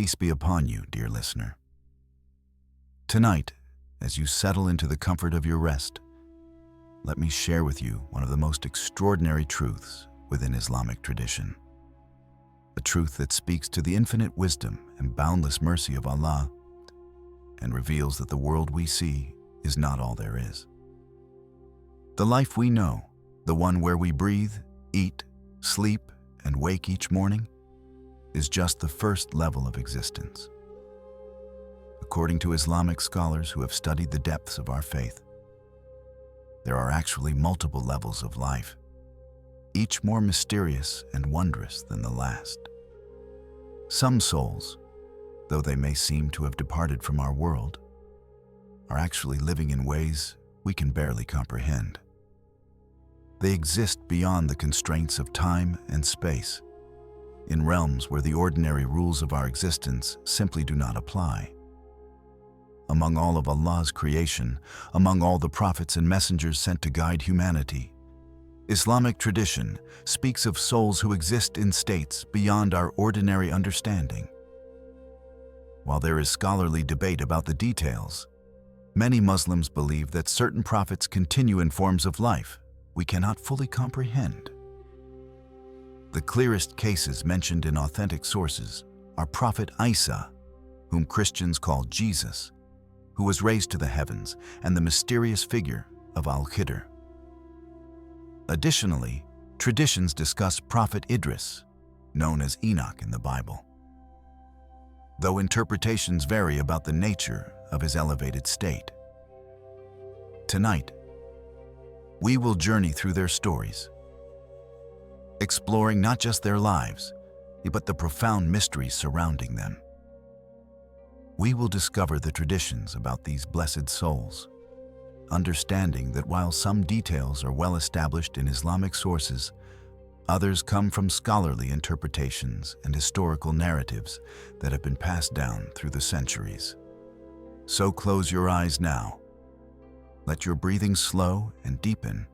Peace be upon you, dear listener. Tonight, as you settle into the comfort of your rest, let me share with you one of the most extraordinary truths within Islamic tradition. A truth that speaks to the infinite wisdom and boundless mercy of Allah and reveals that the world we see is not all there is. The life we know, the one where we breathe, eat, sleep, and wake each morning, is just the first level of existence. According to Islamic scholars who have studied the depths of our faith, there are actually multiple levels of life, each more mysterious and wondrous than the last. Some souls, though they may seem to have departed from our world, are actually living in ways we can barely comprehend. They exist beyond the constraints of time and space, in realms where the ordinary rules of our existence simply do not apply. Among all of Allah's creation, among all the prophets and messengers sent to guide humanity, Islamic tradition speaks of souls who exist in states beyond our ordinary understanding. While there is scholarly debate about the details, many Muslims believe that certain prophets continue in forms of life we cannot fully comprehend. The clearest cases mentioned in authentic sources are Prophet Isa, whom Christians call Jesus, who was raised to the heavens, and the mysterious figure of Al-Khidr. Additionally, traditions discuss Prophet Idris, known as Enoch in the Bible, though interpretations vary about the nature of his elevated state. Tonight, we will journey through their stories, exploring not just their lives, but the profound mysteries surrounding them. We will discover the traditions about these blessed souls, understanding that while some details are well established in Islamic sources, others come from scholarly interpretations and historical narratives that have been passed down through the centuries. So close your eyes now, let your breathing slow and deepen,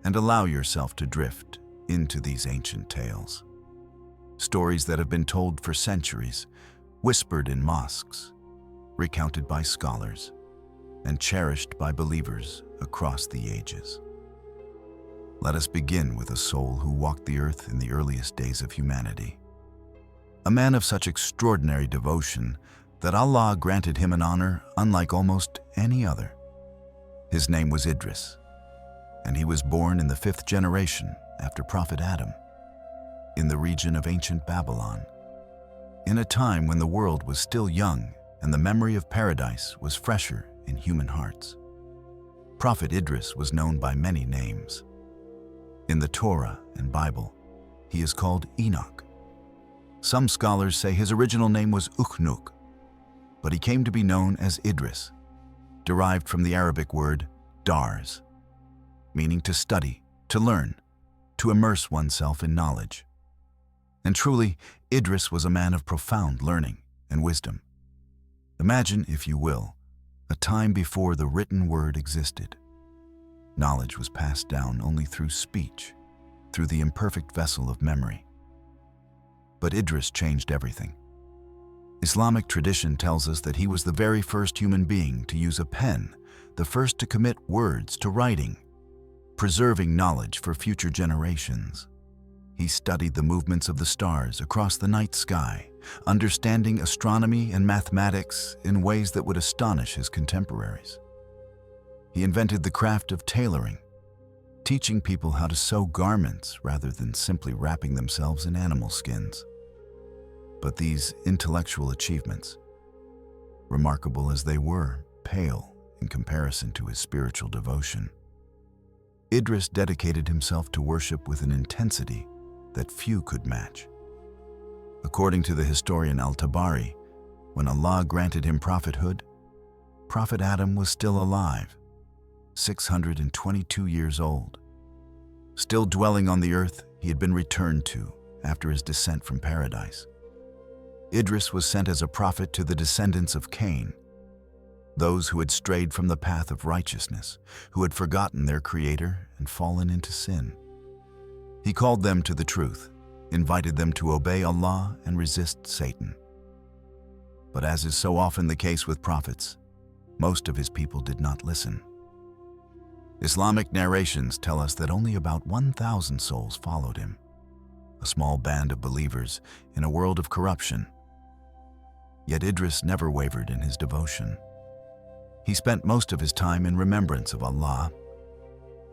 and allow yourself to drift into these ancient tales. Stories that have been told for centuries, whispered in mosques, recounted by scholars, and cherished by believers across the ages. Let us begin with a soul who walked the earth in the earliest days of humanity. A man of such extraordinary devotion that Allah granted him an honor unlike almost any other. His name was Idris, and he was born in the 5th generation after Prophet Adam, in the region of ancient Babylon, in a time when the world was still young and the memory of paradise was fresher in human hearts. Prophet Idris was known by many names. In the Torah and Bible, he is called Enoch. Some scholars say his original name was Enoch, but he came to be known as Idris, derived from the Arabic word dars, meaning to study, to learn, to immerse oneself in knowledge. And truly, Idris was a man of profound learning and wisdom. Imagine, if you will, a time before the written word existed. Knowledge was passed down only through speech, through the imperfect vessel of memory. But Idris changed everything. Islamic tradition tells us that he was the very first human being to use a pen, the first to commit words to writing, preserving knowledge for future generations. He studied the movements of the stars across the night sky, understanding astronomy and mathematics in ways that would astonish his contemporaries. He invented the craft of tailoring, teaching people how to sew garments rather than simply wrapping themselves in animal skins. But these intellectual achievements, remarkable as they were, pale in comparison to his spiritual devotion. Idris dedicated himself to worship with an intensity that few could match. According to the historian Al-Tabari, when Allah granted him prophethood, Prophet Adam was still alive, 622 years old. Still dwelling on the earth he had been returned to after his descent from paradise. Idris was sent as a prophet to the descendants of Cain, those who had strayed from the path of righteousness, who had forgotten their Creator and fallen into sin. He called them to the truth, invited them to obey Allah and resist Satan. But as is so often the case with prophets, most of his people did not listen. Islamic narrations tell us that only about 1,000 souls followed him, a small band of believers in a world of corruption. Yet Idris never wavered in his devotion. He spent most of his time in remembrance of Allah,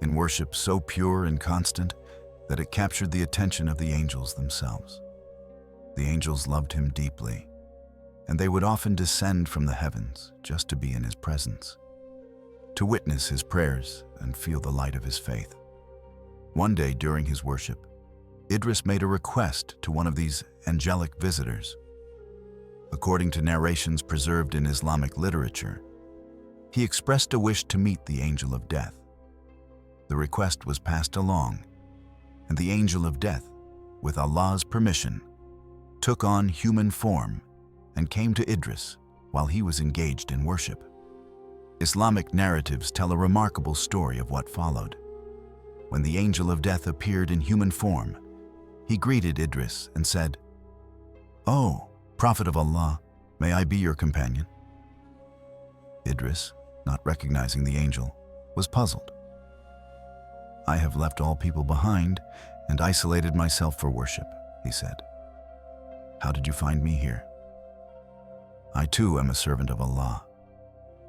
in worship so pure and constant that it captured the attention of the angels themselves. The angels loved him deeply, and they would often descend from the heavens just to be in his presence, to witness his prayers and feel the light of his faith. One day during his worship, Idris made a request to one of these angelic visitors. According to narrations preserved in Islamic literature, he expressed a wish to meet the angel of death. The request was passed along, and the angel of death, with Allah's permission, took on human form and came to Idris while he was engaged in worship. Islamic narratives tell a remarkable story of what followed. When the angel of death appeared in human form, he greeted Idris and said, "Oh, Prophet of Allah, may I be your companion?" Idris, not recognizing the angel, was puzzled. "I have left all people behind and isolated myself for worship," he said. "How did you find me here?" "I too am a servant of Allah,"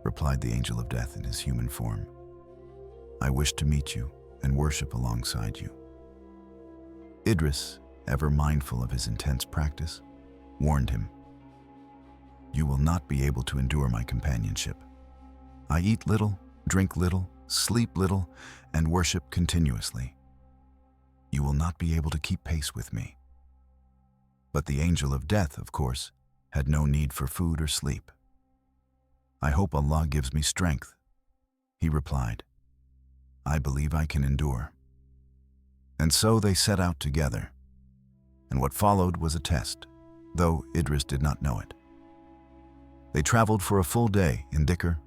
replied the angel of death in his human form. "I wish to meet you and worship alongside you." Idris, ever mindful of his intense practice, warned him, "You will not be able to endure my companionship. I eat little, drink little, sleep little, and worship continuously. You will not be able to keep pace with me." But the angel of death, of course, had no need for food or sleep. "I hope Allah gives me strength," he replied. "I believe I can endure." And so they set out together, and what followed was a test, though Idris did not know it. They traveled for a full day in dhikr,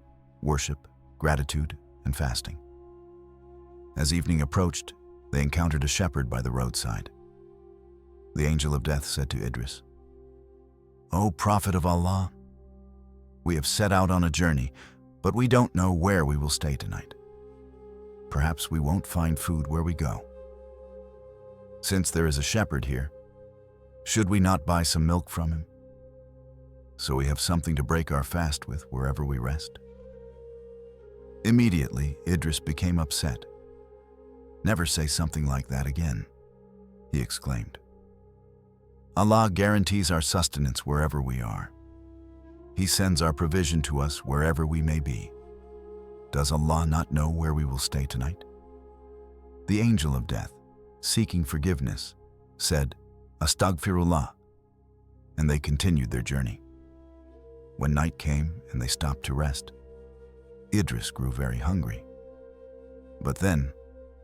worship, gratitude, and fasting. As evening approached, they encountered a shepherd by the roadside. The angel of death said to Idris, "O Prophet of Allah, we have set out on a journey, but we don't know where we will stay tonight. Perhaps we won't find food where we go. Since there is a shepherd here, should we not buy some milk from him, so we have something to break our fast with wherever we rest?" Immediately, Idris became upset. "Never say something like that again," he exclaimed. "Allah guarantees our sustenance wherever we are. He sends our provision to us wherever we may be. Does Allah not know where we will stay tonight?" The angel of death, seeking forgiveness, said, "Astaghfirullah," and they continued their journey. When night came and they stopped to rest, Idris grew very hungry. But then,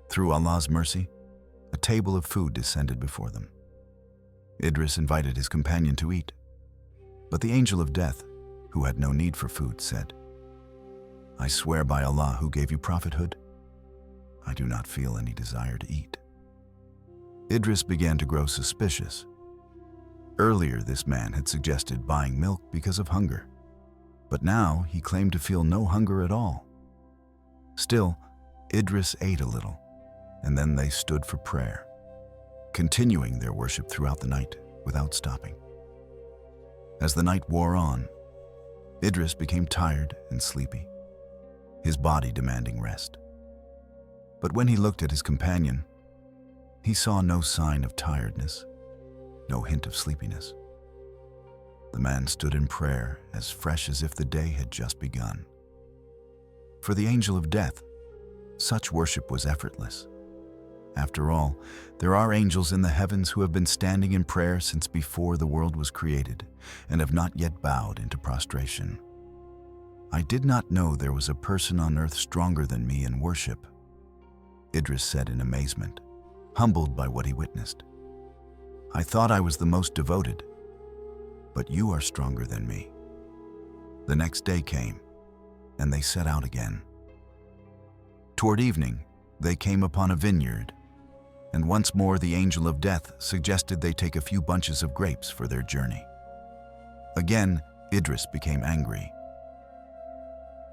through Allah's mercy, a table of food descended before them. Idris invited his companion to eat, but the angel of death, who had no need for food, said, "I swear by Allah who gave you prophethood, I do not feel any desire to eat." Idris began to grow suspicious. Earlier, this man had suggested buying milk because of hunger, but now he claimed to feel no hunger at all. Still, Idris ate a little, and then they stood for prayer, continuing their worship throughout the night without stopping. As the night wore on, Idris became tired and sleepy, his body demanding rest. But when he looked at his companion, he saw no sign of tiredness, no hint of sleepiness. The man stood in prayer as fresh as if the day had just begun. For the angel of death, such worship was effortless. After all, there are angels in the heavens who have been standing in prayer since before the world was created and have not yet bowed into prostration. "I did not know there was a person on earth stronger than me in worship," Idris said in amazement, humbled by what he witnessed. "I thought I was the most devoted, but you are stronger than me." The next day came, and they set out again. Toward evening, they came upon a vineyard, and once more the angel of death suggested they take a few bunches of grapes for their journey. Again, Idris became angry.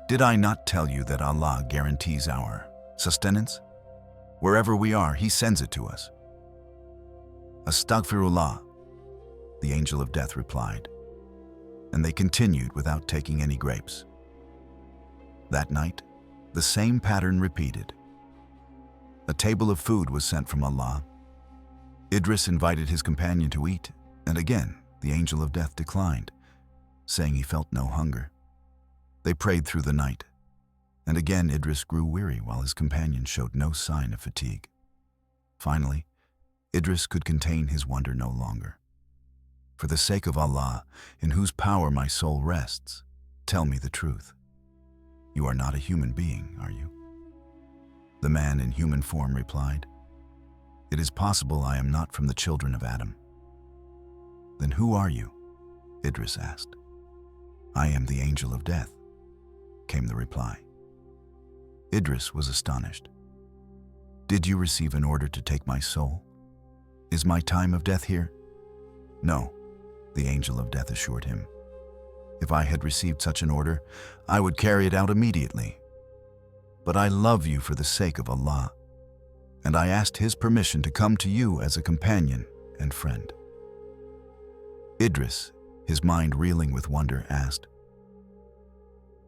"Did I not tell you that Allah guarantees our sustenance? Wherever we are, He sends it to us." "Astaghfirullah," the angel of death replied, and they continued without taking any grapes. That night, the same pattern repeated. A table of food was sent from Allah. Idris invited his companion to eat, and again the angel of death declined, saying he felt no hunger. They prayed through the night, and again Idris grew weary while his companion showed no sign of fatigue. Finally, Idris could contain his wonder no longer. "For the sake of Allah, in whose power my soul rests, tell me the truth. You are not a human being, are you?" The man in human form replied, "It is possible I am not from the children of Adam." "Then who are you?" Idris asked. "I am the angel of death," came the reply. Idris was astonished. "Did you receive an order to take my soul? Is my time of death here?" "No," the angel of death assured him. "If I had received such an order, I would carry it out immediately. But I love you for the sake of Allah, and I asked His permission to come to you as a companion and friend." Idris, his mind reeling with wonder, asked,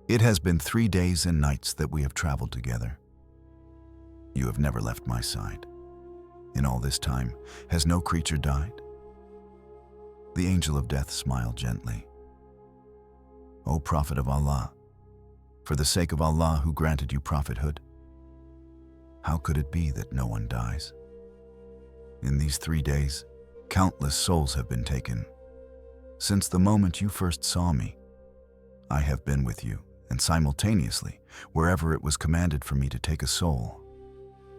"It has been 3 days and nights that we have traveled together. You have never left my side. In all this time, has no creature died?" The angel of death smiled gently. "O Prophet of Allah, for the sake of Allah who granted you prophethood, how could it be that no one dies? In these 3 days, countless souls have been taken. Since the moment you first saw me, I have been with you, and simultaneously, wherever it was commanded for me to take a soul,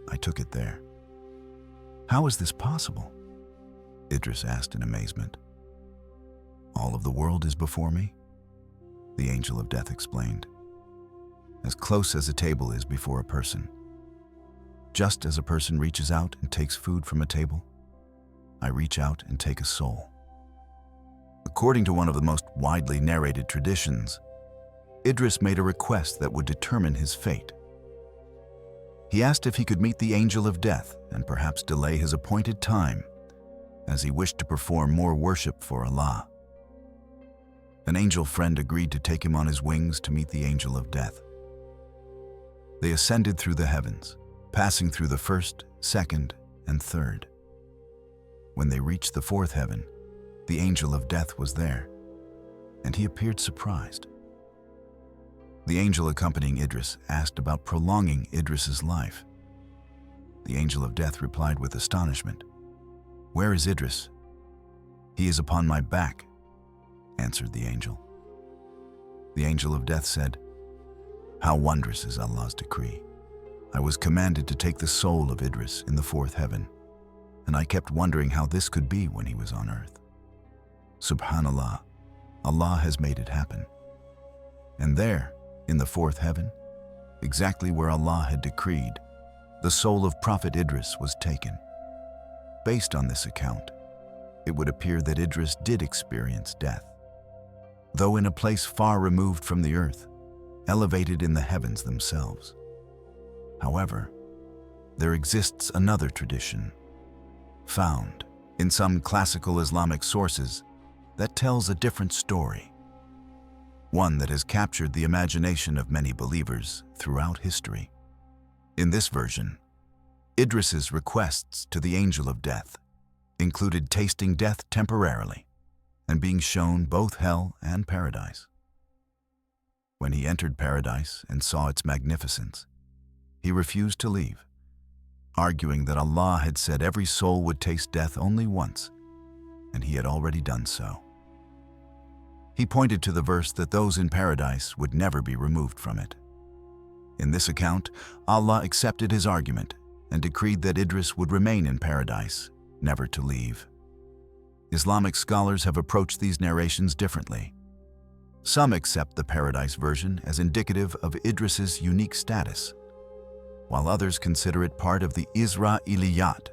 I took it there." "How is this possible?" Idris asked in amazement. "All of the world is before me," the angel of death explained. "As close as a table is before a person. Just as a person reaches out and takes food from a table, I reach out and take a soul." According to one of the most widely narrated traditions, Idris made a request that would determine his fate. He asked if he could meet the angel of death and perhaps delay his appointed time, as he wished to perform more worship for Allah. An angel friend agreed to take him on his wings to meet the angel of death. They ascended through the heavens, passing through the first, second, and third. When they reached the fourth heaven, the angel of death was there, and he appeared surprised. The angel accompanying Idris asked about prolonging Idris's life. The angel of death replied with astonishment, "Where is Idris?" "He is upon my back," answered the angel. The angel of death said, "How wondrous is Allah's decree. I was commanded to take the soul of Idris in the fourth heaven, and I kept wondering how this could be when he was on earth. Subhanallah, Allah has made it happen." And there, in the fourth heaven, exactly where Allah had decreed, the soul of Prophet Idris was taken. Based on this account, it would appear that Idris did experience death, though in a place far removed from the earth, elevated in the heavens themselves. However, there exists another tradition, found in some classical Islamic sources, that tells a different story, one that has captured the imagination of many believers throughout history. In this version, Idris's requests to the angel of death included tasting death temporarily and being shown both hell and paradise. When he entered paradise and saw its magnificence, he refused to leave, arguing that Allah had said every soul would taste death only once, and he had already done so. He pointed to the verse that those in paradise would never be removed from it. In this account, Allah accepted his argument and decreed that Idris would remain in paradise, never to leave. Islamic scholars have approached these narrations differently. Some accept the paradise version as indicative of Idris's unique status, while others consider it part of the Isra'iliyat,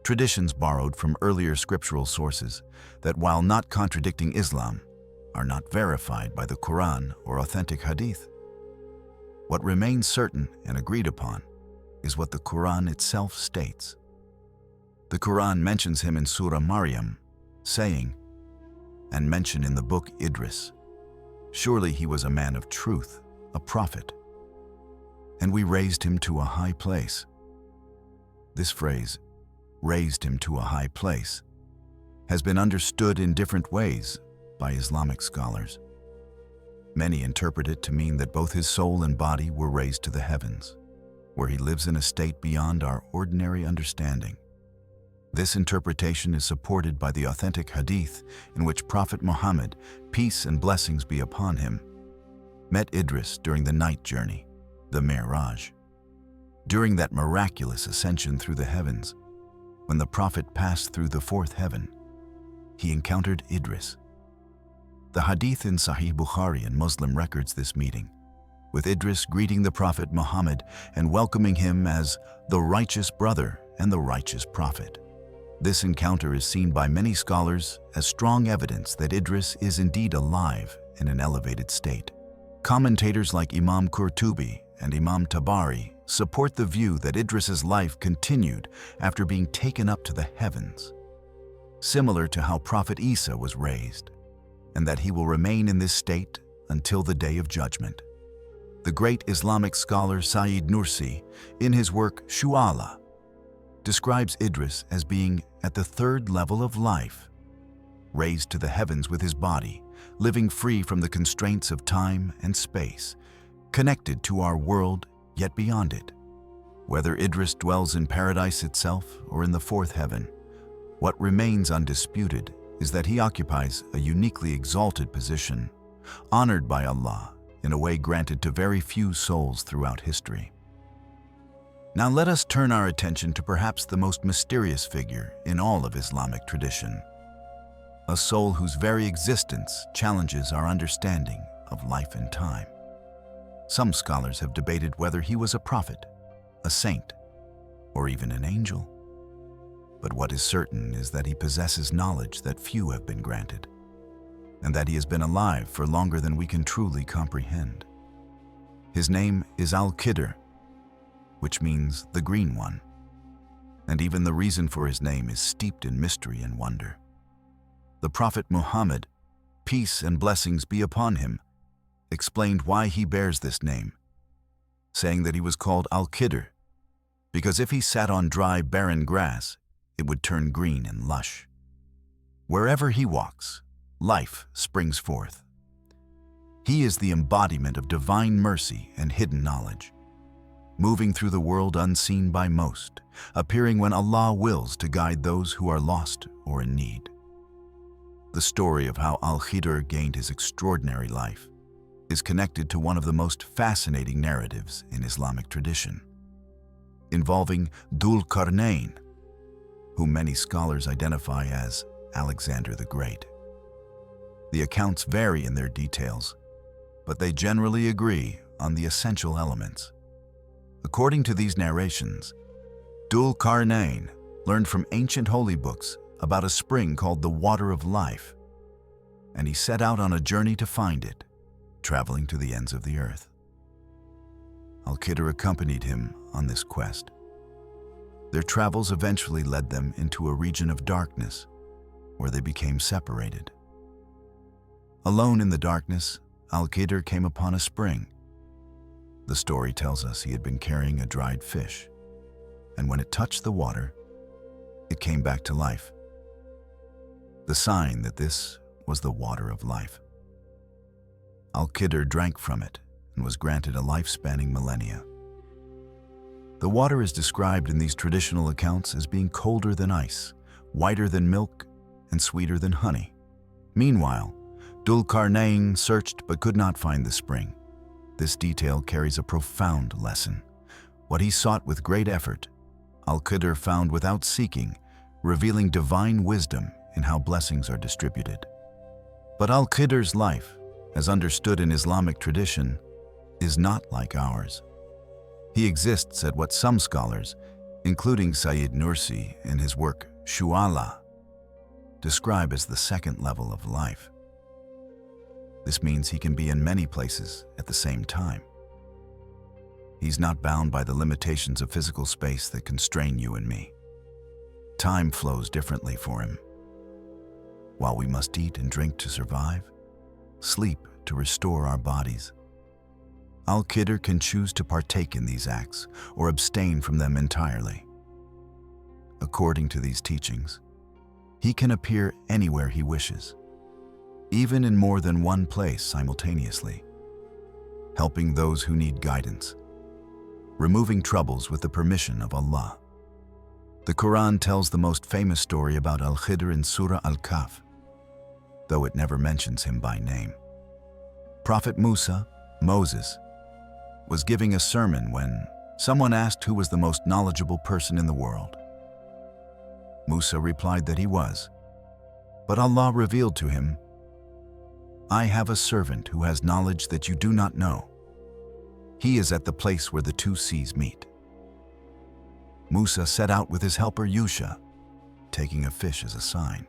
traditions borrowed from earlier scriptural sources that, while not contradicting Islam, are not verified by the Quran or authentic hadith. What remains certain and agreed upon is what the Quran itself states. The Quran mentions him in Surah Maryam, saying, "And mention in the book Idris, surely he was a man of truth, a prophet, and we raised him to a high place." This phrase, "raised him to a high place," has been understood in different ways by Islamic scholars. Many interpret it to mean that both his soul and body were raised to the heavens, where he lives in a state beyond our ordinary understanding. This interpretation is supported by the authentic hadith in which Prophet Muhammad, peace and blessings be upon him, met Idris during the night journey, the Miraj. During that miraculous ascension through the heavens, when the Prophet passed through the fourth heaven, he encountered Idris. The hadith in Sahih Bukhari and Muslim records this meeting, with Idris greeting the Prophet Muhammad and welcoming him as the righteous brother and the righteous prophet. This encounter is seen by many scholars as strong evidence that Idris is indeed alive in an elevated state. Commentators like Imam Qurtubi and Imam Tabari support the view that Idris's life continued after being taken up to the heavens, similar to how Prophet Isa was raised, and that he will remain in this state until the Day of Judgment. The great Islamic scholar Sayyid Nursi, in his work Shu'ala, describes Idris as being at the third level of life, raised to the heavens with his body, living free from the constraints of time and space, connected to our world yet beyond it. Whether Idris dwells in paradise itself or in the fourth heaven, what remains undisputed is that he occupies a uniquely exalted position, honored by Allah in a way granted to very few souls throughout history. Now let us turn our attention to perhaps the most mysterious figure in all of Islamic tradition, a soul whose very existence challenges our understanding of life and time. Some scholars have debated whether he was a prophet, a saint, or even an angel. But what is certain is that he possesses knowledge that few have been granted, and that he has been alive for longer than we can truly comprehend. His name is Al-Khidr, which means the Green One, and even the reason for his name is steeped in mystery and wonder. The Prophet Muhammad, peace and blessings be upon him, explained why he bears this name, saying that he was called Al-Khidr because if he sat on dry, barren grass, it would turn green and lush. Wherever he walks, life springs forth. He is the embodiment of divine mercy and hidden knowledge, moving through the world unseen by most, appearing when Allah wills to guide those who are lost or in need. The story of how Al-Khidr gained his extraordinary life is connected to one of the most fascinating narratives in Islamic tradition, involving Dhul Qarnayn, whom many scholars identify as Alexander the Great. The accounts vary in their details, but they generally agree on the essential elements. According to these narrations, Dhul Qarnayn learned from ancient holy books about a spring called the Water of Life, and he set out on a journey to find it, traveling to the ends of the earth. Al-Khidr accompanied him on this quest. Their travels eventually led them into a region of darkness, where they became separated. Alone in the darkness, Al-Khidr came upon a spring. The story tells us he had been carrying a dried fish, and when it touched the water, it came back to life. The sign that this was the water of life. Al-Khidr drank from it and was granted a life-spanning millennia. The water is described in these traditional accounts as being colder than ice, whiter than milk, and sweeter than honey. Meanwhile, Dhul Qarnayn searched but could not find the spring. This detail carries a profound lesson. What he sought with great effort, Al-Khidr found without seeking, revealing divine wisdom in how blessings are distributed. But Al-Khidr's life, as understood in Islamic tradition, is not like ours. He exists at what some scholars, including Sayyid Nursi in his work Shu'ala, describe as the second level of life. This means he can be in many places at the same time. He's not bound by the limitations of physical space that constrain you and me. Time flows differently for him. While we must eat and drink to survive, sleep to restore our bodies, Al-Khidr can choose to partake in these acts or abstain from them entirely. According to these teachings, he can appear anywhere he wishes, even in more than one place simultaneously, helping those who need guidance, removing troubles with the permission of Allah. The Quran tells the most famous story about Al-Khidr in Surah Al-Kahf, though it never mentions him by name. Prophet Musa, Moses, was giving a sermon when someone asked who was the most knowledgeable person in the world. Musa replied that he was, but Allah revealed to him, "I have a servant who has knowledge that you do not know. He is at the place where the two seas meet." Musa set out with his helper Yusha, taking a fish as a sign.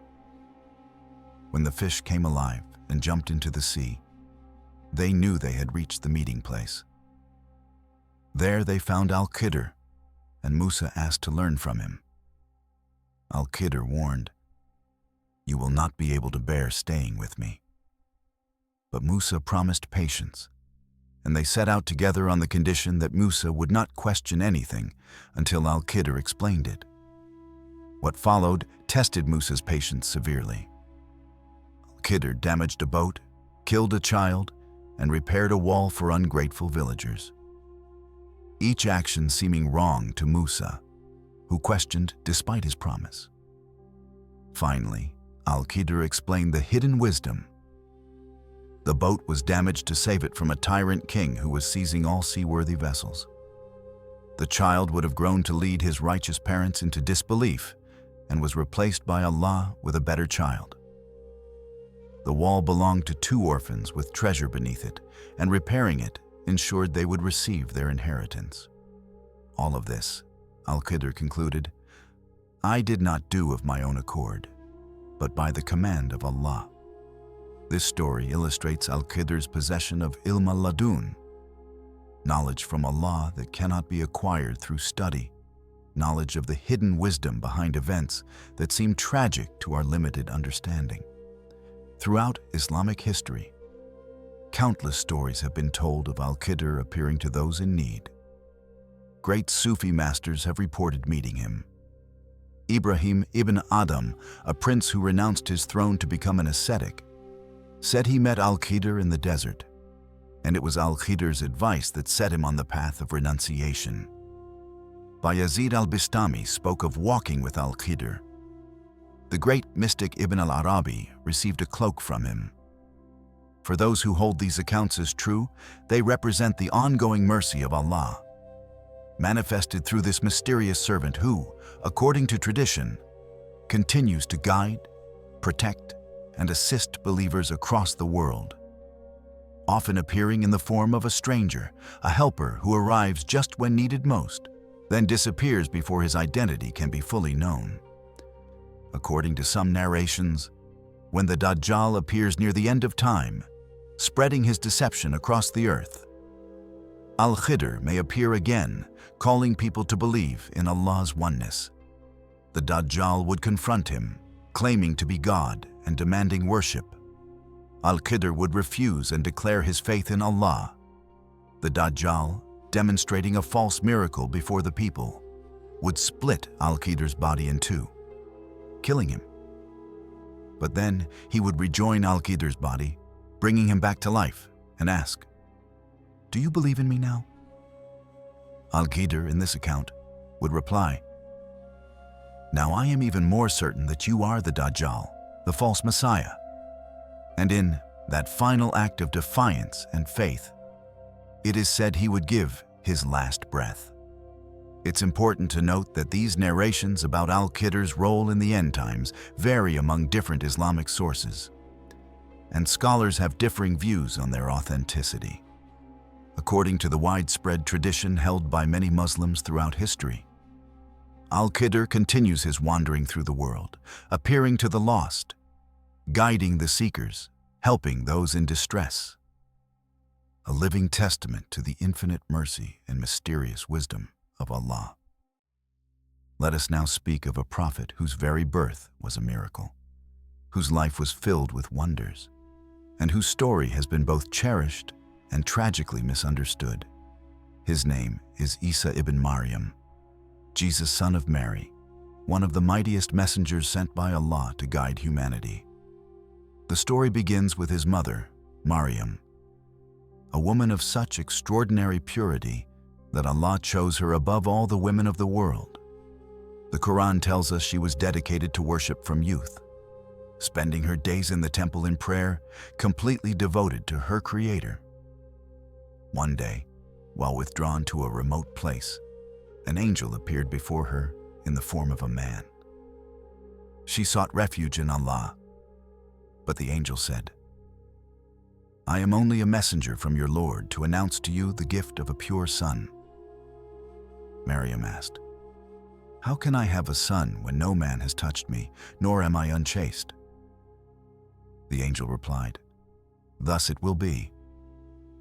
When the fish came alive and jumped into the sea, they knew they had reached the meeting place. There they found Al-Khidr, and Musa asked to learn from him. Al-Khidr warned, "You will not be able to bear staying with me." But Musa promised patience, and they set out together on the condition that Musa would not question anything until Al-Khidr explained it. What followed tested Musa's patience severely. Al-Khidr damaged a boat, killed a child, and repaired a wall for ungrateful villagers. Each action seeming wrong to Musa, who questioned despite his promise. Finally, Al-Khidr explained the hidden wisdom. The boat was damaged to save it from a tyrant king who was seizing all seaworthy vessels. The child would have grown to lead his righteous parents into disbelief and was replaced by Allah with a better child. The wall belonged to two orphans with treasure beneath it, and repairing it ensured they would receive their inheritance. All of this, Al-Khidr concluded, I did not do of my own accord, but by the command of Allah. This story illustrates Al-Khidr's possession of ilm al-ladun, knowledge from Allah that cannot be acquired through study, knowledge of the hidden wisdom behind events that seem tragic to our limited understanding. Throughout Islamic history, countless stories have been told of Al-Khidr appearing to those in need. Great Sufi masters have reported meeting him. Ibrahim ibn Adam, a prince who renounced his throne to become an ascetic, said he met Al-Khidr in the desert, and it was Al-Khidr's advice that set him on the path of renunciation. Bayazid al-Bistami spoke of walking with Al-Khidr. The great mystic Ibn al-Arabi received a cloak from him. For those who hold these accounts as true, they represent the ongoing mercy of Allah, manifested through this mysterious servant who, according to tradition, continues to guide, protect, and assist believers across the world, often appearing in the form of a stranger, a helper who arrives just when needed most, then disappears before his identity can be fully known. According to some narrations, when the Dajjal appears near the end of time, spreading his deception across the earth, Al-Khidr may appear again, calling people to believe in Allah's oneness. The Dajjal would confront him, claiming to be God and demanding worship. Al-Khidr would refuse and declare his faith in Allah. The Dajjal, demonstrating a false miracle before the people, would split Al-Khidr's body in two, killing him. But then he would rejoin Al-Khidr's body, bringing him back to life, and ask, "Do you believe in me now?" Al-Khidr, in this account, would reply, "Now I am even more certain that you are the Dajjal, the false Messiah." And in that final act of defiance and faith, it is said he would give his last breath. It's important to note that these narrations about Al-Khidr's role in the end times vary among different Islamic sources, and scholars have differing views on their authenticity. According to the widespread tradition held by many Muslims throughout history, Al-Khidr continues his wandering through the world, appearing to the lost, guiding the seekers, helping those in distress, a living testament to the infinite mercy and mysterious wisdom of Allah. Let us now speak of a prophet whose very birth was a miracle, whose life was filled with wonders, and whose story has been both cherished and tragically misunderstood. His name is Isa ibn Maryam, Jesus, son of Mary, one of the mightiest messengers sent by Allah to guide humanity. The story begins with his mother, Maryam, a woman of such extraordinary purity that Allah chose her above all the women of the world. The Quran tells us she was dedicated to worship from youth, spending her days in the temple in prayer, completely devoted to her Creator. One day, while withdrawn to a remote place, an angel appeared before her in the form of a man. She sought refuge in Allah, but the angel said, "I am only a messenger from your Lord to announce to you the gift of a pure son." Maryam asked, "How can I have a son when no man has touched me, nor am I unchaste?" The angel replied, "Thus it will be.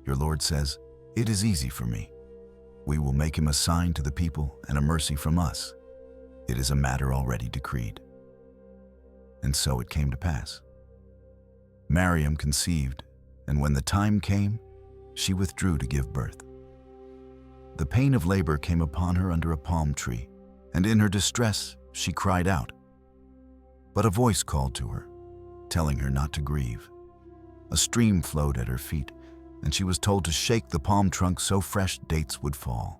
Your Lord says, 'It is easy for me. We will make him a sign to the people and a mercy from us. It is a matter already decreed.'" And so it came to pass. Maryam conceived, and when the time came, she withdrew to give birth. The pain of labor came upon her under a palm tree, and in her distress she cried out. But a voice called to her, telling her not to grieve. A stream flowed at her feet, and she was told to shake the palm trunk so fresh dates would fall.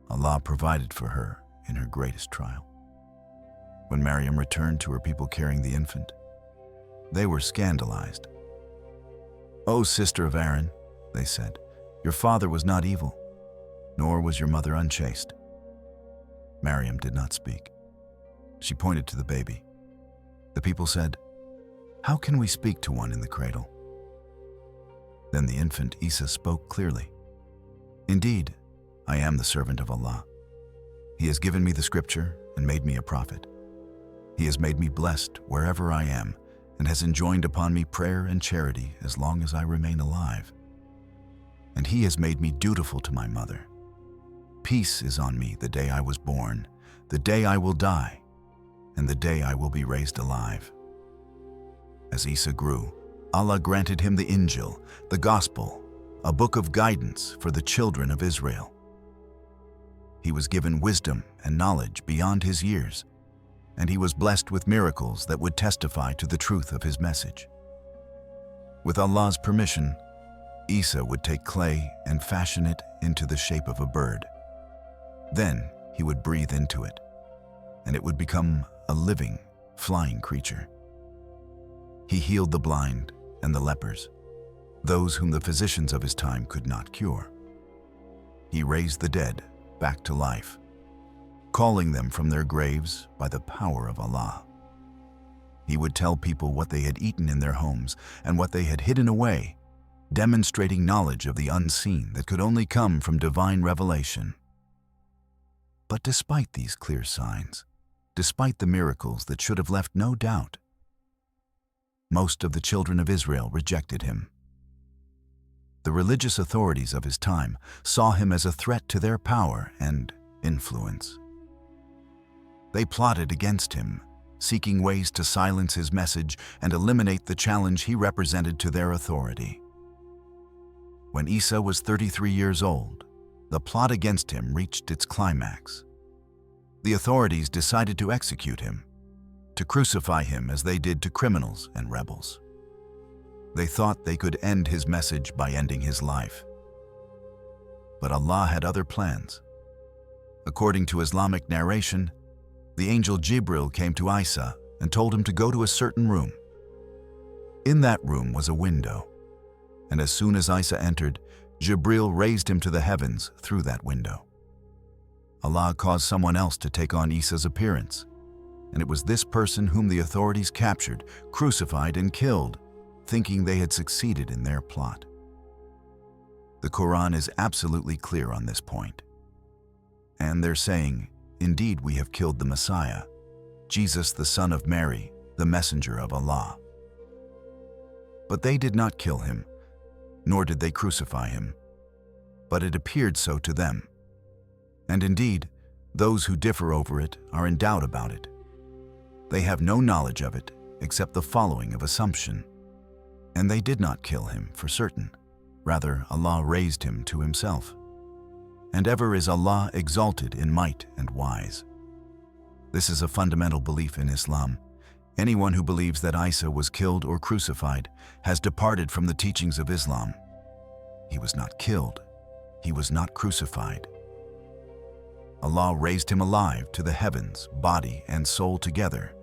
Allah provided for her in her greatest trial. When Maryam returned to her people carrying the infant, they were scandalized. "O sister of Aaron," they said, "your father was not evil, nor was your mother unchaste." Maryam did not speak. She pointed to the baby. The people said, "How can we speak to one in the cradle?" Then the infant Isa spoke clearly, "Indeed, I am the servant of Allah. He has given me the scripture and made me a prophet. He has made me blessed wherever I am, and has enjoined upon me prayer and charity as long as I remain alive. And he has made me dutiful to my mother. Peace is on me the day I was born, the day I will die, and the day I will be raised alive." As Isa grew, Allah granted him the Injil, the Gospel, a book of guidance for the children of Israel. He was given wisdom and knowledge beyond his years, and he was blessed with miracles that would testify to the truth of his message. With Allah's permission, Isa would take clay and fashion it into the shape of a bird. Then he would breathe into it, and it would become a living, flying creature. He healed the blind and the lepers, those whom the physicians of his time could not cure. He raised the dead back to life, calling them from their graves by the power of Allah. He would tell people what they had eaten in their homes and what they had hidden away, demonstrating knowledge of the unseen that could only come from divine revelation. But despite these clear signs, despite the miracles that should have left no doubt, most of the children of Israel rejected him. The religious authorities of his time saw him as a threat to their power and influence. They plotted against him, seeking ways to silence his message and eliminate the challenge he represented to their authority. When Isa was 33 years old, the plot against him reached its climax. The authorities decided to execute him, to crucify him as they did to criminals and rebels. They thought they could end his message by ending his life. But Allah had other plans. According to Islamic narration, the angel Jibril came to Isa and told him to go to a certain room. In that room was a window, and as soon as Isa entered, Jibril raised him to the heavens through that window. Allah caused someone else to take on Isa's appearance, and it was this person whom the authorities captured, crucified, and killed, thinking they had succeeded in their plot. The Quran is absolutely clear on this point. And they're saying, "Indeed, we have killed the Messiah, Jesus the son of Mary, the messenger of Allah." But they did not kill him, nor did they crucify him, but it appeared so to them. And indeed, those who differ over it are in doubt about it. They have no knowledge of it except the following of assumption. And they did not kill him for certain. Rather, Allah raised him to himself. And ever is Allah exalted in might and wise. This is a fundamental belief in Islam. Anyone who believes that Isa was killed or crucified has departed from the teachings of Islam. He was not killed. He was not crucified. Allah raised him alive to the heavens, body and soul together,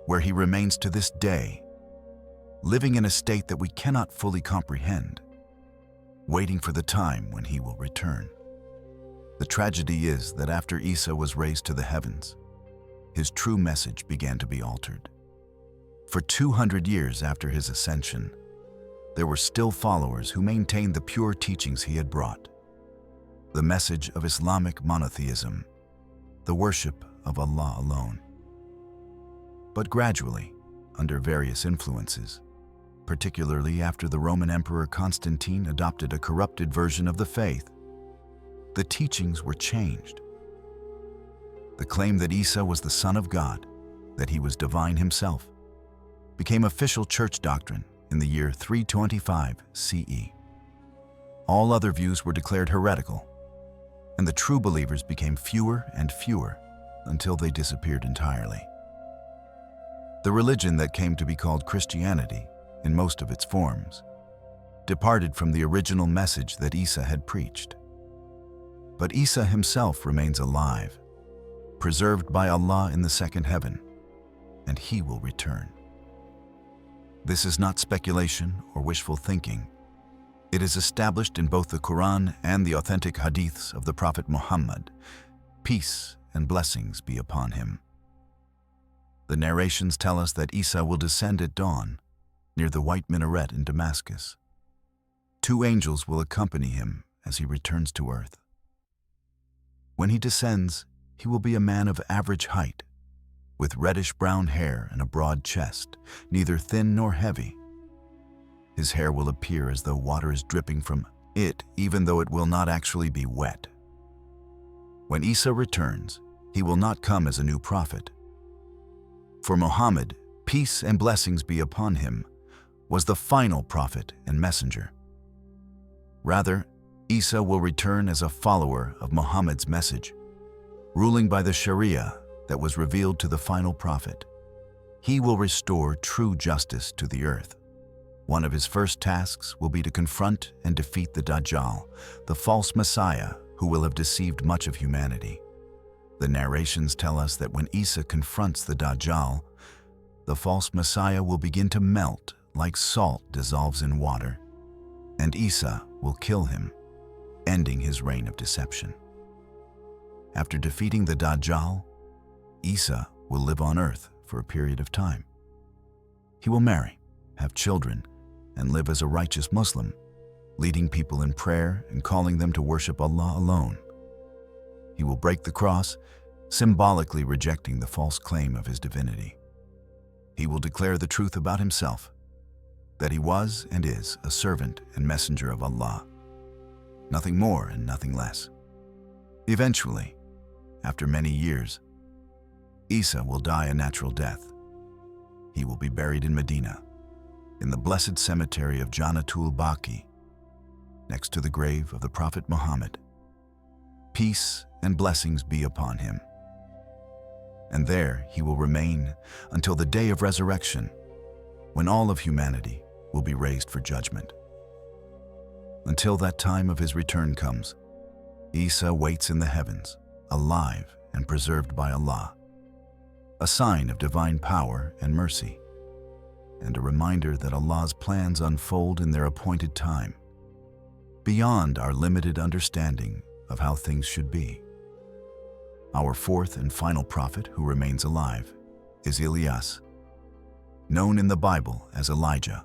where he remains to this day, living in a state that we cannot fully comprehend, waiting for the time when he will return. The tragedy is that after Isa was raised to the heavens, his true message began to be altered. For 200 years after his ascension, there were still followers who maintained the pure teachings he had brought. The message of Islamic monotheism, the worship of Allah alone. But gradually, under various influences, particularly after the Roman Emperor Constantine adopted a corrupted version of the faith, the teachings were changed. The claim that Isa was the Son of God, that he was divine himself, became official church doctrine in the year 325 CE. All other views were declared heretical, and the true believers became fewer and fewer until they disappeared entirely. The religion that came to be called Christianity, in most of its forms, departed from the original message that Isa had preached. But Isa himself remains alive, preserved by Allah in the second heaven, and he will return. This is not speculation or wishful thinking. It is established in both the Quran and the authentic hadiths of the Prophet Muhammad, peace and blessings be upon him. The narrations tell us that Isa will descend at dawn near the white minaret in Damascus. 2 angels will accompany him as he returns to earth. When he descends, he will be a man of average height, with reddish-brown hair and a broad chest, neither thin nor heavy. His hair will appear as though water is dripping from it, even though it will not actually be wet. When Isa returns, he will not come as a new prophet. For Muhammad, peace and blessings be upon him, was the final prophet and messenger. Rather, Isa will return as a follower of Muhammad's message, ruling by the Sharia that was revealed to the final prophet. He will restore true justice to the earth. One of his first tasks will be to confront and defeat the Dajjal, the false Messiah who will have deceived much of humanity. The narrations tell us that when Isa confronts the Dajjal, the false Messiah will begin to melt like salt dissolves in water, and Isa will kill him, ending his reign of deception. After defeating the Dajjal, Isa will live on earth for a period of time. He will marry, have children, and live as a righteous Muslim, leading people in prayer and calling them to worship Allah alone. He will break the cross, symbolically rejecting the false claim of his divinity. He will declare the truth about himself, that he was and is a servant and messenger of Allah, nothing more and nothing less. Eventually, after many years, Isa will die a natural death. He will be buried in Medina, in the blessed cemetery of Jannatul Baqi, next to the grave of the Prophet Muhammad. Peace and blessings be upon him. And there he will remain until the day of resurrection, when all of humanity will be raised for judgment. Until that time of his return comes, Isa waits in the heavens, alive and preserved by Allah, a sign of divine power and mercy, and a reminder that Allah's plans unfold in their appointed time, beyond our limited understanding of how things should be. Our fourth and final prophet who remains alive is Ilyas, known in the Bible as Elijah,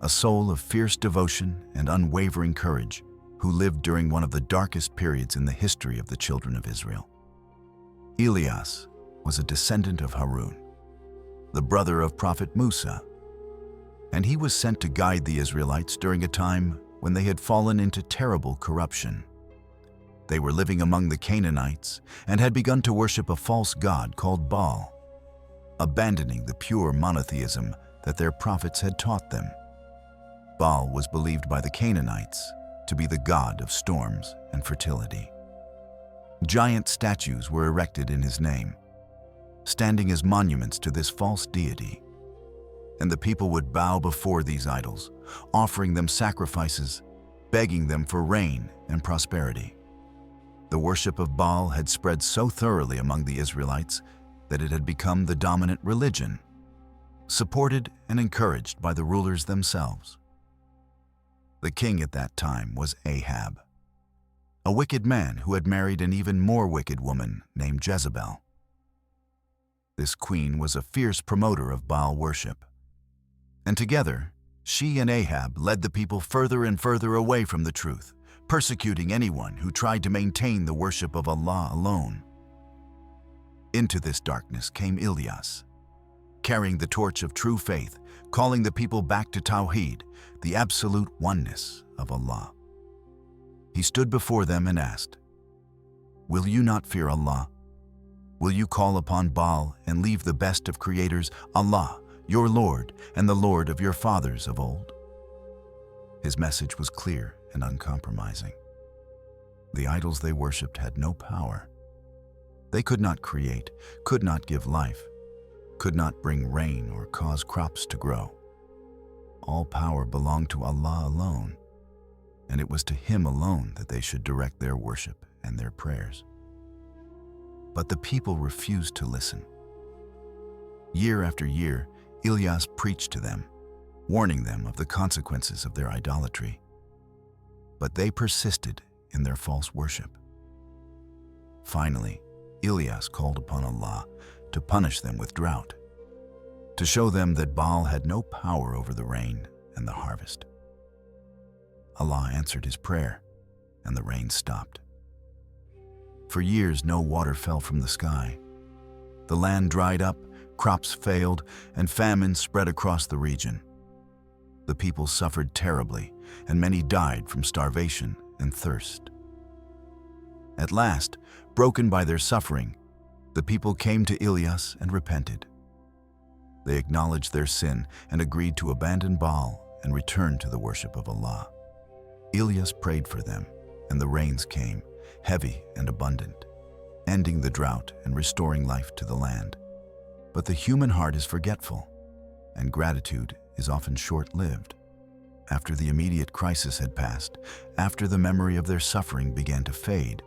a soul of fierce devotion and unwavering courage who lived during one of the darkest periods in the history of the children of Israel. Ilyas was a descendant of Harun, the brother of Prophet Musa, and he was sent to guide the Israelites during a time when they had fallen into terrible corruption. They were living among the Canaanites and had begun to worship a false god called Baal, abandoning the pure monotheism that their prophets had taught them. Baal was believed by the Canaanites to be the god of storms and fertility. Giant statues were erected in his name, standing as monuments to this false deity. And the people would bow before these idols, offering them sacrifices, begging them for rain and prosperity. The worship of Baal had spread so thoroughly among the Israelites that it had become the dominant religion, supported and encouraged by the rulers themselves. The king at that time was Ahab, a wicked man who had married an even more wicked woman named Jezebel. This queen was a fierce promoter of Baal worship, and together, she and Ahab led the people further and further away from the truth, persecuting anyone who tried to maintain the worship of Allah alone. Into this darkness came Ilyas, carrying the torch of true faith, calling the people back to Tawheed, the absolute oneness of Allah. He stood before them and asked, "Will you not fear Allah? Will you call upon Baal and leave the best of creators, Allah, your Lord, and the Lord of your fathers of old?" His message was clear and uncompromising. The idols they worshipped had no power. They could not create, could not give life, could not bring rain or cause crops to grow. All power belonged to Allah alone, and it was to Him alone that they should direct their worship and their prayers. But the people refused to listen. Year after year, Ilyas preached to them, warning them of the consequences of their idolatry. But they persisted in their false worship. Finally, Ilyas called upon Allah to punish them with drought, to show them that Baal had no power over the rain and the harvest. Allah answered his prayer, and the rain stopped. For years, no water fell from the sky. The land dried up, crops failed, and famine spread across the region. The people suffered terribly, and many died from starvation and thirst. At last, broken by their suffering, the people came to Ilyas and repented. They acknowledged their sin and agreed to abandon Baal and return to the worship of Allah. Ilyas prayed for them, and the rains came, heavy and abundant, ending the drought and restoring life to the land. But the human heart is forgetful, and gratitude is often short-lived. After the immediate crisis had passed, after the memory of their suffering began to fade,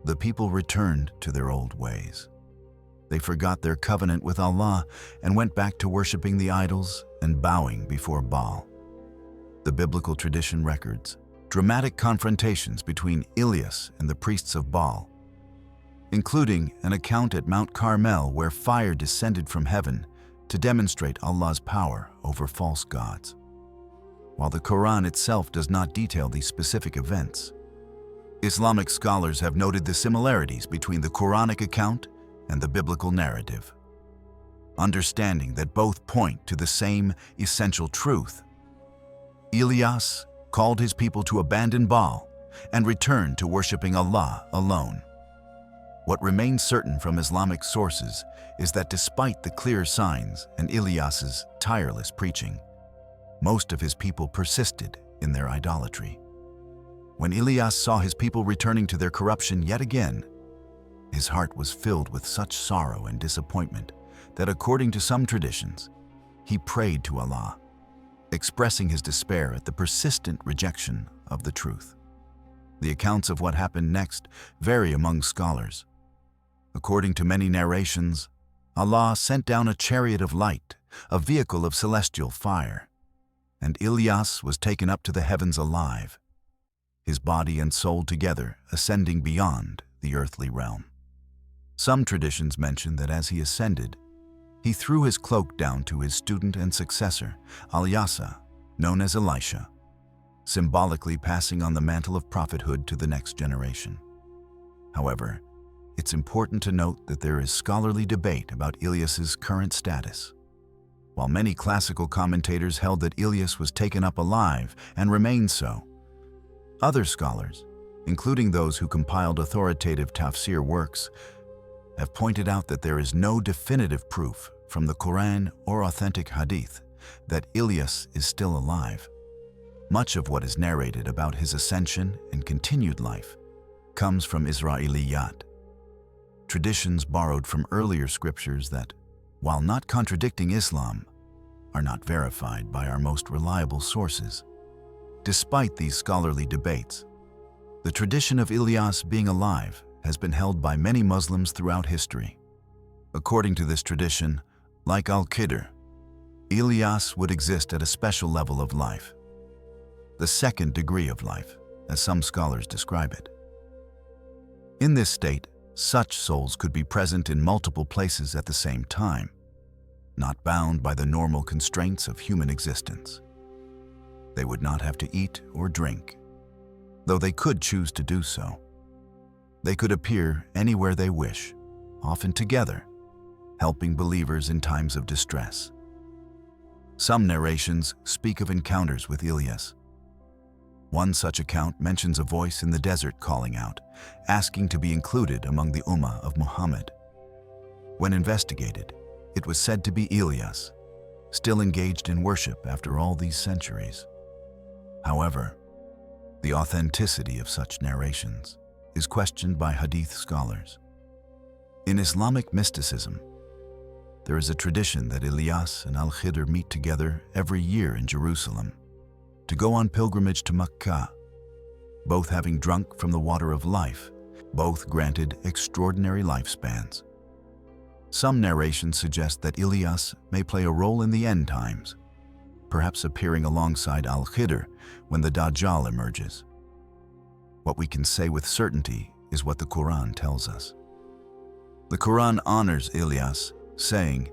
the people returned to their old ways. They forgot their covenant with Allah and went back to worshiping the idols and bowing before Baal. The biblical tradition records dramatic confrontations between Ilyas and the priests of Baal, including an account at Mount Carmel where fire descended from heaven to demonstrate Allah's power over false gods. While the Quran itself does not detail these specific events, Islamic scholars have noted the similarities between the Quranic account and the biblical narrative, understanding that both point to the same essential truth. Ilyas called his people to abandon Baal and return to worshiping Allah alone. What remains certain from Islamic sources is that despite the clear signs and Ilyas's tireless preaching, most of his people persisted in their idolatry. When Ilyas saw his people returning to their corruption yet again, his heart was filled with such sorrow and disappointment that, according to some traditions, he prayed to Allah, expressing his despair at the persistent rejection of the truth. The accounts of what happened next vary among scholars. According to many narrations, Allah sent down a chariot of light, a vehicle of celestial fire, and Ilyas was taken up to the heavens alive, his body and soul together ascending beyond the earthly realm. Some traditions mention that as he ascended, he threw his cloak down to his student and successor, Ilyas, known as Elisha, symbolically passing on the mantle of prophethood to the next generation. However, it's important to note that there is scholarly debate about Ilyas's current status. while many classical commentators held that Ilyas was taken up alive and remained so. Other scholars, including those who compiled authoritative tafsir works, have pointed out that there is no definitive proof from the Quran or authentic hadith that Ilyas is still alive. Much of what is narrated about his ascension and continued life comes from Israeliyat, traditions borrowed from earlier scriptures that, while not contradicting Islam, are not verified by our most reliable sources. Despite these scholarly debates, the tradition of Ilyas being alive has been held by many Muslims throughout history. According to this tradition, like Al-Khidr, Ilyas would exist at a special level of life, the second degree of life, as some scholars describe it. In this state, such souls could be present in multiple places at the same time, not bound by the normal constraints of human existence. They would not have to eat or drink, though they could choose to do so. They could appear anywhere they wish, often together, helping believers in times of distress. Some narrations speak of encounters with Ilyas. One such account mentions a voice in the desert calling out, asking to be included among the Ummah of Muhammad. When investigated, it was said to be Ilyas, still engaged in worship after all these centuries. However, the authenticity of such narrations is questioned by hadith scholars. In Islamic mysticism, there is a tradition that Ilyas and Al-Khidr meet together every year in Jerusalem to go on pilgrimage to Mecca, both having drunk from the water of life, both granted extraordinary lifespans. Some narrations suggest that Ilyas may play a role in the end times, perhaps appearing alongside Al-Khidr when the Dajjal emerges. What we can say with certainty is what the Quran tells us. The Quran honors Ilyas, saying,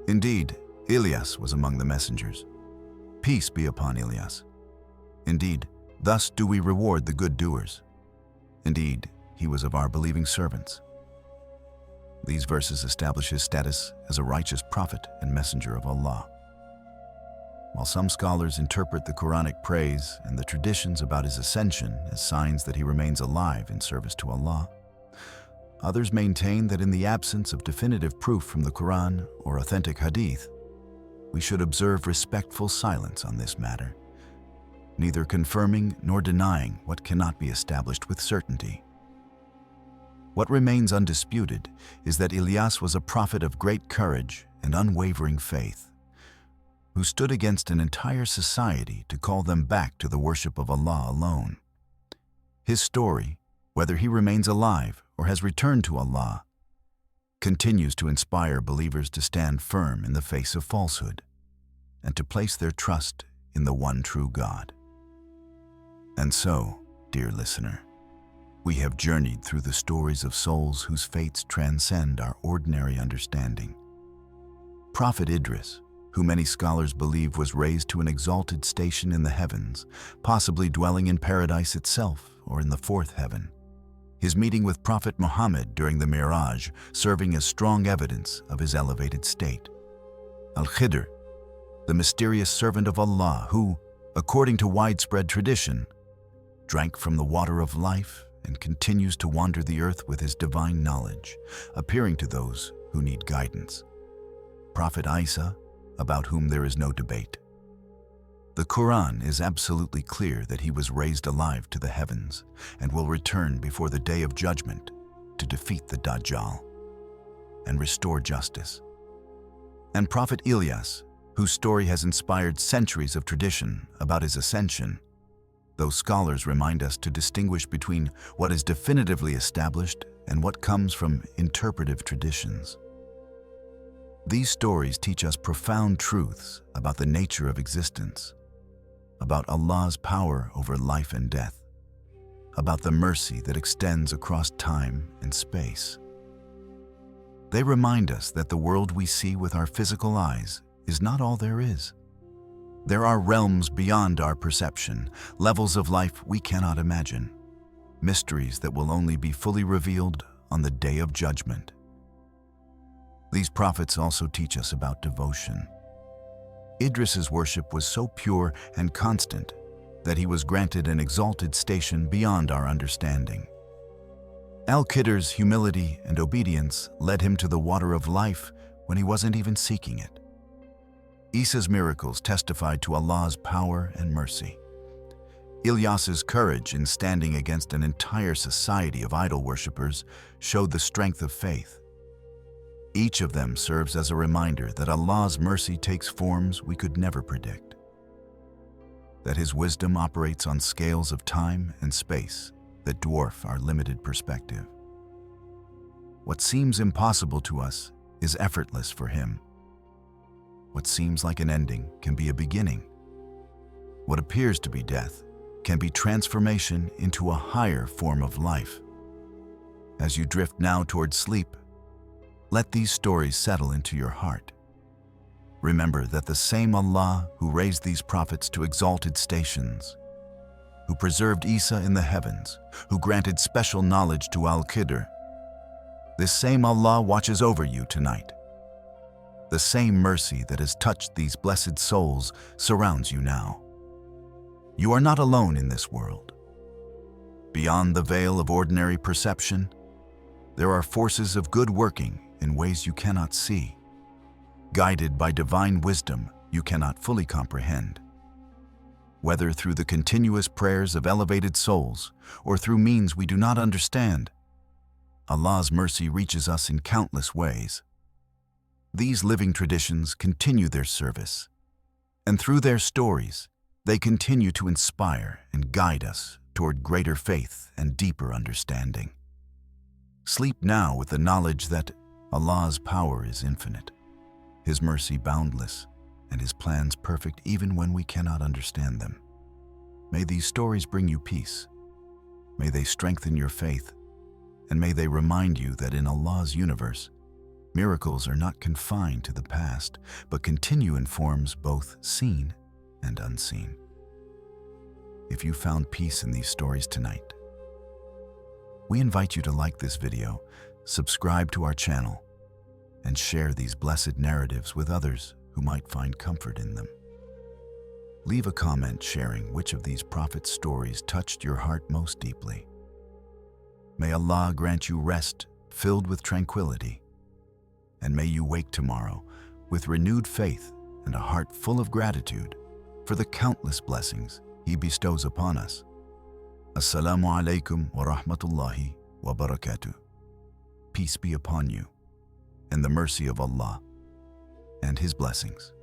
"Indeed, Ilyas was among the messengers. Peace be upon Ilyas. Indeed, thus do we reward the good doers. Indeed, he was of our believing servants." These verses establish his status as a righteous prophet and messenger of Allah. While some scholars interpret the Quranic praise and the traditions about his ascension as signs that he remains alive in service to Allah, others maintain that in the absence of definitive proof from the Quran or authentic hadith, we should observe respectful silence on this matter, neither confirming nor denying what cannot be established with certainty. What remains undisputed is that Ilyas was a prophet of great courage and unwavering faith, who stood against an entire society to call them back to the worship of Allah alone. His story, whether he remains alive or has returned to Allah, continues to inspire believers to stand firm in the face of falsehood and to place their trust in the one true God. And so, dear listener, we have journeyed through the stories of souls whose fates transcend our ordinary understanding. Prophet Idris, who many scholars believe was raised to an exalted station in the heavens, possibly dwelling in paradise itself or in the fourth heaven. His meeting with Prophet Muhammad during the Miraj serving as strong evidence of his elevated state. Al-Khidr, the mysterious servant of Allah who, according to widespread tradition, drank from the water of life and continues to wander the earth with his divine knowledge, appearing to those who need guidance. Prophet Isa, about whom there is no debate. The Quran is absolutely clear that he was raised alive to the heavens and will return before the day of judgment to defeat the Dajjal and restore justice. And Prophet Ilyas, whose story has inspired centuries of tradition about his ascension, those scholars remind us to distinguish between what is definitively established and what comes from interpretive traditions. These stories teach us profound truths about the nature of existence, about Allah's power over life and death, about the mercy that extends across time and space. They remind us that the world we see with our physical eyes is not all there is. There are realms beyond our perception, levels of life we cannot imagine, mysteries that will only be fully revealed on the Day of Judgment. These prophets also teach us about devotion, Idris's worship was so pure and constant that he was granted an exalted station beyond our understanding. Al-Khidr's humility and obedience led him to the water of life when he wasn't even seeking it. Isa's miracles testified to Allah's power and mercy. Ilyas's courage in standing against an entire society of idol worshippers showed the strength of faith. Each of them serves as a reminder that Allah's mercy takes forms we could never predict, that His wisdom operates on scales of time and space that dwarf our limited perspective. What seems impossible to us is effortless for Him. What seems like an ending can be a beginning. What appears to be death can be transformation into a higher form of life. As you drift now towards sleep, let these stories settle into your heart. Remember that the same Allah who raised these prophets to exalted stations, who preserved Isa in the heavens, who granted special knowledge to Al-Khidr, this same Allah watches over you tonight. The same mercy that has touched these blessed souls surrounds you now. You are not alone in this world. Beyond the veil of ordinary perception, there are forces of good working in ways you cannot see, guided by divine wisdom you cannot fully comprehend. Whether through the continuous prayers of elevated souls or through means we do not understand, Allah's mercy reaches us in countless ways. These living traditions continue their service, and through their stories, they continue to inspire and guide us toward greater faith and deeper understanding. Sleep now with the knowledge that Allah's power is infinite, His mercy boundless, and His plans perfect even when we cannot understand them. May these stories bring you peace. May they strengthen your faith, and may they remind you that in Allah's universe, miracles are not confined to the past, but continue in forms both seen and unseen. If you found peace in these stories tonight, we invite you to like this video, subscribe to our channel, and share these blessed narratives with others who might find comfort in them. Leave a comment sharing which of these prophet stories touched your heart most deeply. May Allah grant you rest filled with tranquility, and may you wake tomorrow with renewed faith and a heart full of gratitude for the countless blessings He bestows upon us. Assalamu alaikum wa rahmatullahi wa barakatuh. Peace be upon you, and the mercy of Allah and His blessings.